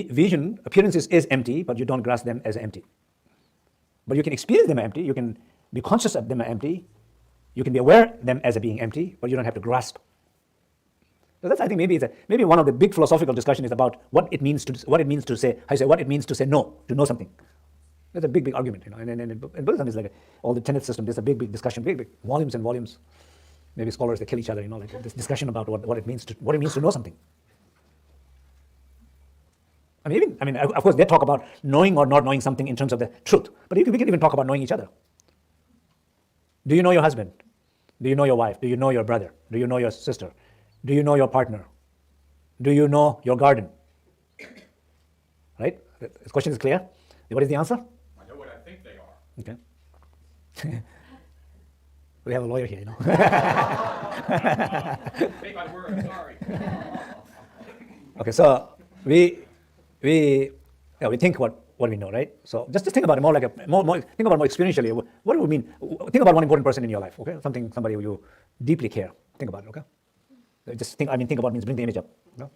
vision, appearances is empty, but you don't grasp them as empty. But you can experience them empty, you can be conscious of them empty, you can be aware of them as being empty, but you don't have to grasp. So that's, I think, maybe one of the big philosophical discussion is about what it means to say no, to know something. That's a big argument, and in Buddhism is like all the tenet system. There's a big discussion, big volumes and volumes. Maybe scholars, they kill each other, like this discussion about what it means to know something. Of course, they talk about knowing or not knowing something in terms of the truth. But we can even talk about knowing each other. Do you know your husband? Do you know your wife? Do you know your brother? Do you know your sister? Do you know your partner? Do you know your garden? Right? This question is clear. What is the answer? I know what I think they are. Okay. We have a lawyer here, Take my word, sorry. Okay, so we think what we know, right? So just think about it more think about it more experientially. What do we mean? Think about one important person in your life, okay? Somebody you deeply care. Think about it, okay? Think about means bring the image up. Okay?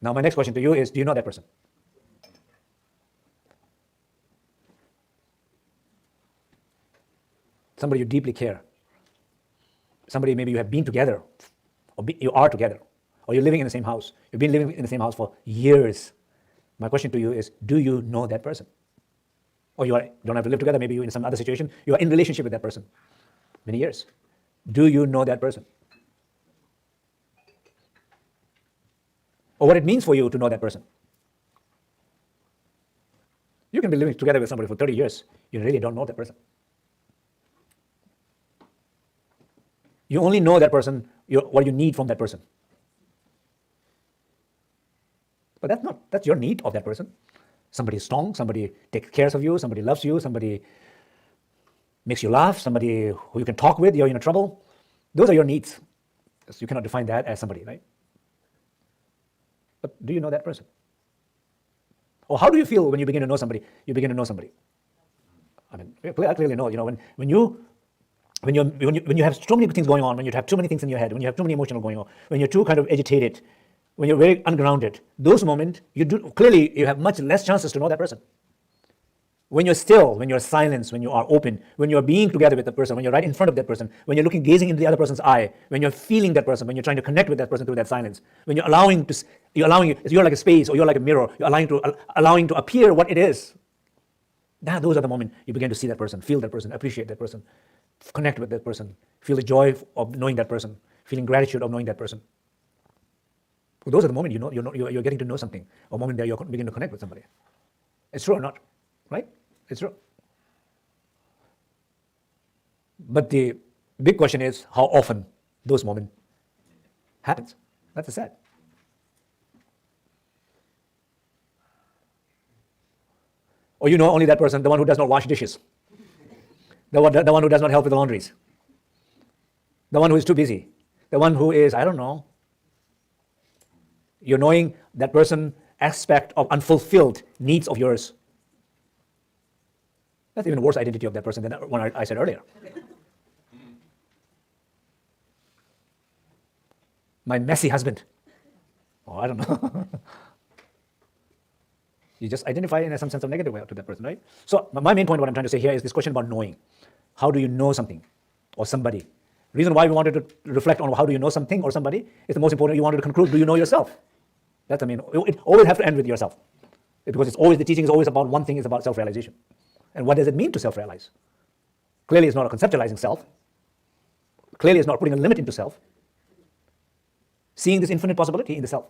Now my next question to you is, do you know that person? Somebody you deeply care. Somebody maybe you have been together, or you are together, or you're living in the same house. You've been living in the same house for years. My question to you is, do you know that person? Or you don't have to live together, maybe you're in some other situation, you are in relationship with that person many years. Do you know that person? Or what it means for you to know that person? You can be living together with somebody for 30 years, you really don't know that person. You only know that person, what you need from that person. But that's your need of that person. Somebody is strong, somebody takes care of you, somebody loves you, somebody makes you laugh, somebody who you can talk with, you're in trouble. Those are your needs. So you cannot define that as somebody, right? But do you know that person? Or how do you feel when you begin to know somebody? You begin to know somebody. I clearly know, when you have so many things going on, when you have too many things in your head, when you have too many emotions going on, when you're too kind of agitated, when you're very ungrounded, those moments, you have much less chances to know that person. When you're still, when you're silent, when you are open, when you're being together with the person, when you're right in front of that person, when you're gazing into the other person's eye, when you're feeling that person, when you're trying to connect with that person through that silence, when you're you're like a space, or you're like a mirror, you're allowing to appear what it is. Those are the moments you begin to see that person, feel that person, appreciate that person, connect with that person, feel the joy of knowing that person, feeling gratitude of knowing that person. Those are the moments you're getting to know something, or moment that you're beginning to connect with somebody. It's true or not, right? It's true. But the big question is how often those moments happens. That's sad. Or only that person, the one who does not wash dishes, the one who does not help with the laundries, the one who is too busy, the one who is, you're knowing that person aspect of unfulfilled needs of yours. That's even worse identity of that person than that one I said earlier. My messy husband. Oh, I don't know. You just identify in some sense of negative way to that person, right? So my main point, what I'm trying to say here, is this question about knowing. How do you know something or somebody? The reason why we wanted to reflect on how do you know something or somebody is the most important. You wanted to conclude, do you know yourself? It always have to end with yourself. Because the teaching is always about one thing, is about self-realization. And what does it mean to self-realize? Clearly it's not a conceptualizing self. Clearly it's not putting a limit into self. Seeing this infinite possibility in the self.